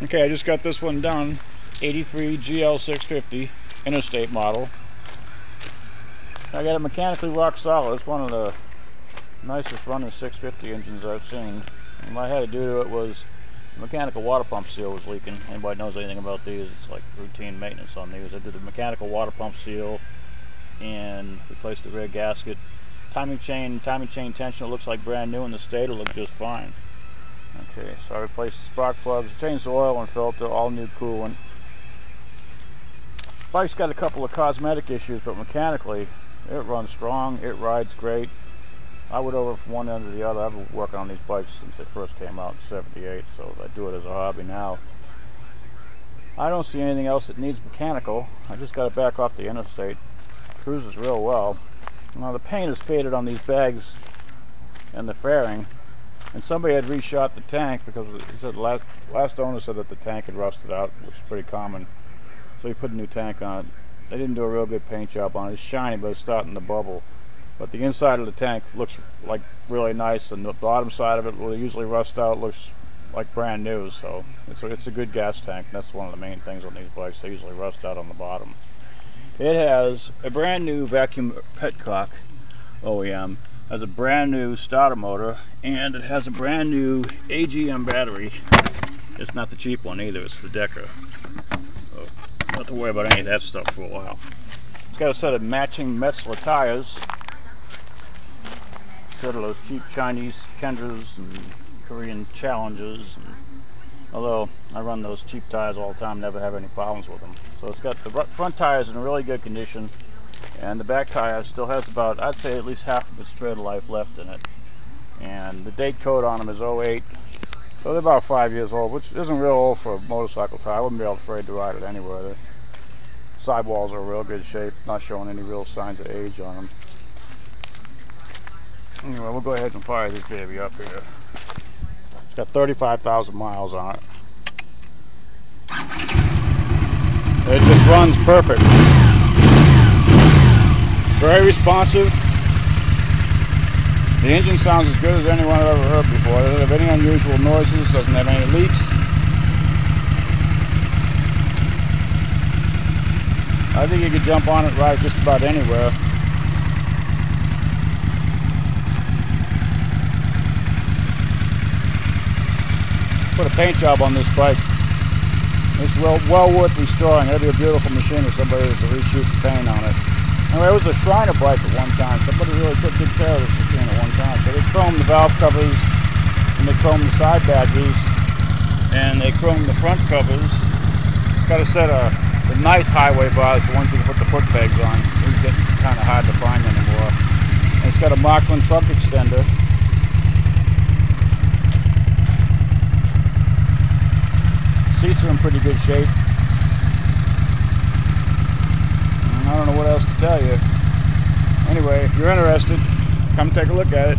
Okay, I just got this one done. 83 GL650 interstate model. I got it mechanically rock solid. It's one of the nicest running 650 engines I've seen. And what I had to do to it was the mechanical water pump seal was leaking. Anybody knows anything about these, it's like routine maintenance on these. I did the mechanical water pump seal and replaced the rear gasket. Timing chain tension, it looks like brand new in the state. It looked just fine. Okay, so I replaced the spark plugs, changed the oil and filter, all new coolant. Bike's got a couple of cosmetic issues, but mechanically it runs strong, it rides great. I would over from one end to the other. I've been working on these bikes since they first came out in '78, so I do it as a hobby now. I don't see anything else that needs mechanical. I just got it back off the interstate. Cruises real well. Now the paint is faded on these bags and the fairing, and somebody had reshot the tank because he said last owner said that the tank had rusted out, which is pretty common. So he put a new tank on it. They didn't do a real good paint job on it. It's shiny, but it's starting to bubble. But the inside of the tank looks like really nice, and the bottom side of it, where they usually rust out, looks like brand new. So it's a good gas tank. That's one of the main things on these bikes. They usually rust out on the bottom. It has a brand new vacuum petcock OEM. Has a brand new starter motor, and it has a brand new AGM battery. It's not the cheap one either. It's the Decker. So don't have to worry about any of that stuff for a while. It's got a set of matching Metzler tires. Instead of those cheap Chinese Kendras and Korean Challengers. And although I run those cheap tires all the time, never have any problems with them. So it's got the front tires in really good condition, and the back tire still has about, I'd say, at least half of its tread life left in it. And the date code on them is '08, so they're about 5 years old, which isn't real old for a motorcycle tire. I wouldn't be afraid to ride it anywhere. The sidewalls are in real good shape, not showing any real signs of age on them. Anyway, we'll go ahead and fire this baby up here. It's got 35,000 miles on it. It just runs perfect. Very responsive. The engine sounds as good as anyone I've ever heard before. It doesn't have any unusual noises, doesn't have any leaks. I think you could jump on it and ride just about anywhere. Put a paint job on this bike. It's well worth restoring. It'll be a beautiful machine if somebody was to reshoot the paint on it. Anyway, it was a Shriner bike at one time. Somebody really took good care of this machine at one time. So they chromed the valve covers, and they chromed the side badges, and they chromed the front covers. It's got a set of the nice highway bars, the ones you can put the foot pegs on. These get kind of hard to find anymore. And it's got a Markman truck extender. Seats are in pretty good shape. I don't know what else to tell you. Anyway, if you're interested, come take a look at it.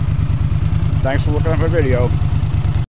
Thanks for looking at my video.